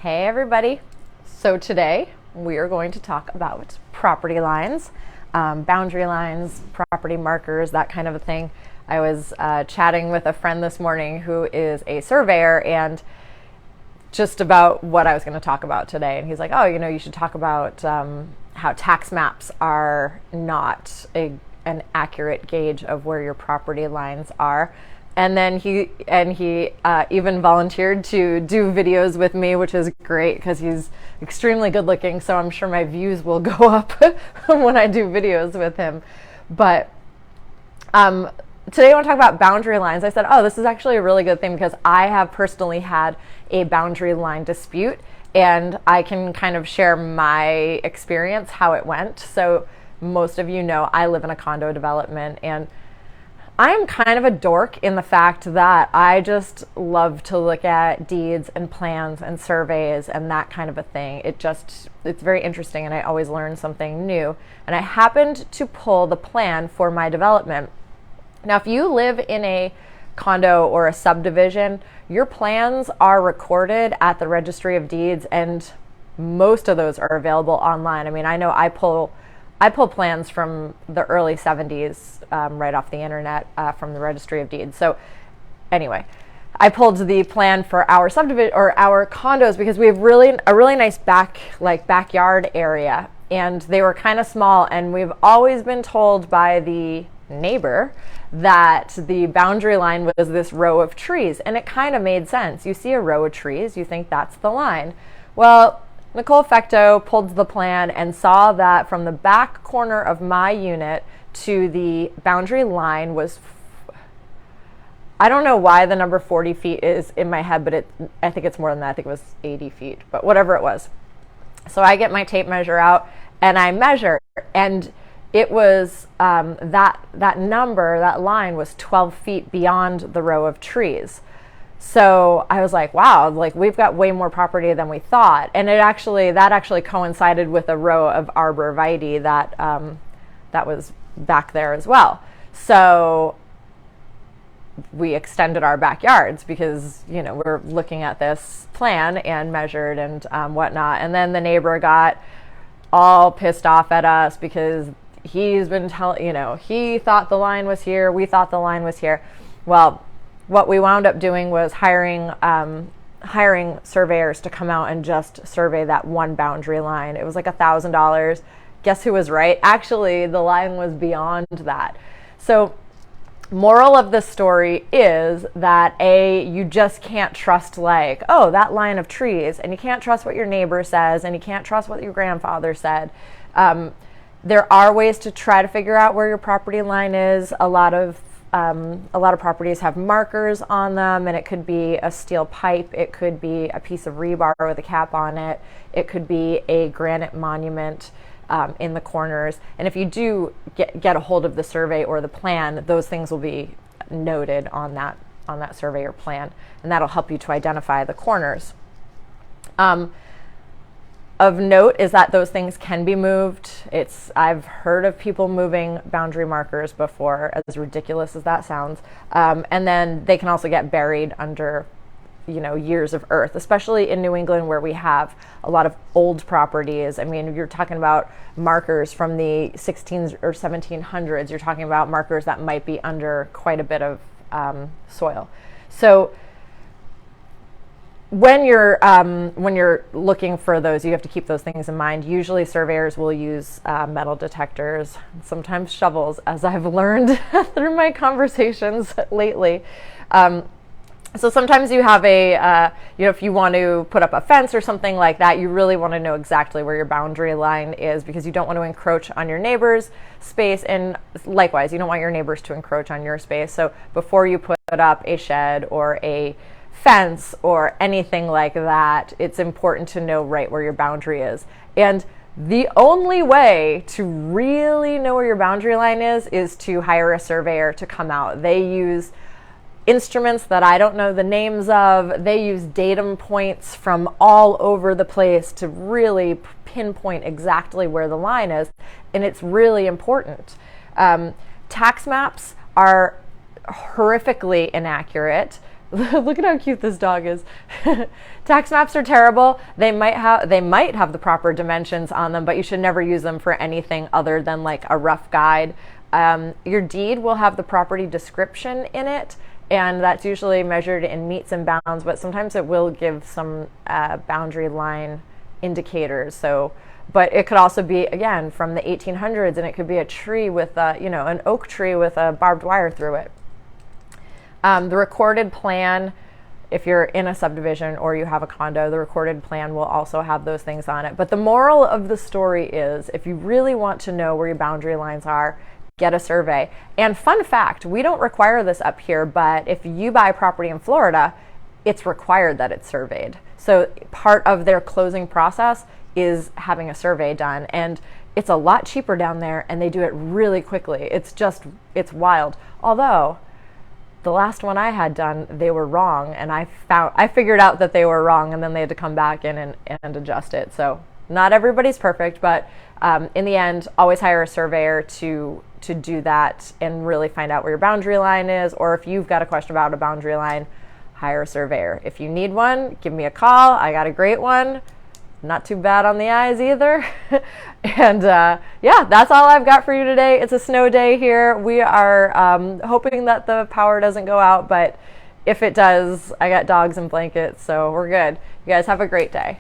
Hey everybody. So today we are going to talk about property lines, boundary lines, property markers, that kind of a thing. I was chatting with a friend this morning who is a surveyor and just about what I was going to talk about today. And he's like, oh, you should talk about how tax maps are not an accurate gauge of where your property lines are. And then he even volunteered to do videos with me, which is great because he's extremely good looking. So I'm sure my views will go up when I do videos with him. But today I want to talk about boundary lines. I said, oh, this is actually a really good thing because I have personally had a boundary line dispute and I can kind of share my experience, how it went. So most of you know I live in a condo development, and I'm kind of a dork in the fact that I just love to look at deeds and plans and surveys and that kind of a thing. It's very interesting and I always learn something new. And I happened to pull the plan for my development. Now, if you live in a condo or a subdivision, your plans are recorded at the Registry of Deeds, and most of those are available online. I mean, I know I pull plans from the early 70s right off the internet from the Registry of Deeds. So anyway, I pulled the plan for our subdivision or our condos because we have a really nice backyard area, and they were kind of small, and we've always been told by the neighbor that the boundary line was this row of trees, and it kind of made sense. You see a row of trees, you think that's the line. Well, Nichole Fecteau pulled the plan and saw that from the back corner of my unit to the boundary line was, I don't know why the number 40 feet is in my head, but I think it's more than that. I think it was 80 feet, but whatever it was. So I get my tape measure out and I measure, and it was that line was 12 feet beyond the row of trees. So I was like, wow, we've got way more property than we thought. And that actually coincided with a row of arborvitae that was back there as well. So we extended our backyards because, we're looking at this plan and measured and whatnot. And then the neighbor got all pissed off at us because he's been he thought the line was here. We thought the line was here. Well, what we wound up doing was hiring surveyors to come out and just survey that one boundary line. It was like $1,000. Guess who was right? Actually, the line was beyond that. So, moral of the story is that you just can't trust that line of trees, and you can't trust what your neighbor says, and you can't trust what your grandfather said. There are ways to try to figure out where your property line is. A lot of properties have markers on them, and it could be a steel pipe, it could be a piece of rebar with a cap on it, it could be a granite monument in the corners. And if you do get a hold of the survey or the plan, those things will be noted on that survey or plan, and that'll help you to identify the corners. Of note is that those things can be moved. I've heard of people moving boundary markers before, as ridiculous as that sounds. And then they can also get buried under, years of earth, especially in New England where we have a lot of old properties. I mean, you're talking about markers from the 1600s or 1700s. You're talking about markers that might be under quite a bit of soil. So when you're looking for those, you have to keep those things in mind. Usually surveyors will use metal detectors, sometimes shovels, as I've learned through my conversations lately. So sometimes you have if you want to put up a fence or something like that, you really want to know exactly where your boundary line is because you don't want to encroach on your neighbor's space, and likewise, you don't want your neighbors to encroach on your space. So before you put up a shed or a fence or anything like that, it's important to know right where your boundary is. And the only way to really know where your boundary line is to hire a surveyor to come out. They use instruments that I don't know the names of. They use datum points from all over the place to really pinpoint exactly where the line is, and it's really important. Tax maps are horrifically inaccurate. Look at how cute this dog is. Tax maps are terrible. They might have the proper dimensions on them, but you should never use them for anything other than like a rough guide. Your deed will have the property description in it, and that's usually measured in meets and bounds, but sometimes it will give some boundary line indicators. So, but it could also be, again, from the 1800s, and it could be a tree with an oak tree with a barbed wire through it. The recorded plan, if you're in a subdivision or you have a condo, the recorded plan will also have those things on it. But the moral of the story is, if you really want to know where your boundary lines are, get a survey. And fun fact, we don't require this up here, but if you buy property in Florida, it's required that it's surveyed. So part of their closing process is having a survey done, and it's a lot cheaper down there, and they do it really quickly. It's wild. Although the last one I had done, they were wrong, and I figured out that they were wrong, and then they had to come back in and adjust it. So not everybody's perfect, but in the end, always hire a surveyor to do that and really find out where your boundary line is. Or if you've got a question about a boundary line, hire a surveyor. If you need one, give me a call. I got a great one. Not too bad on the eyes either. And yeah, that's all I've got for you today. It's a snow day here. We are hoping that the power doesn't go out, but if it does, I got dogs and blankets, so we're good. You guys have a great day.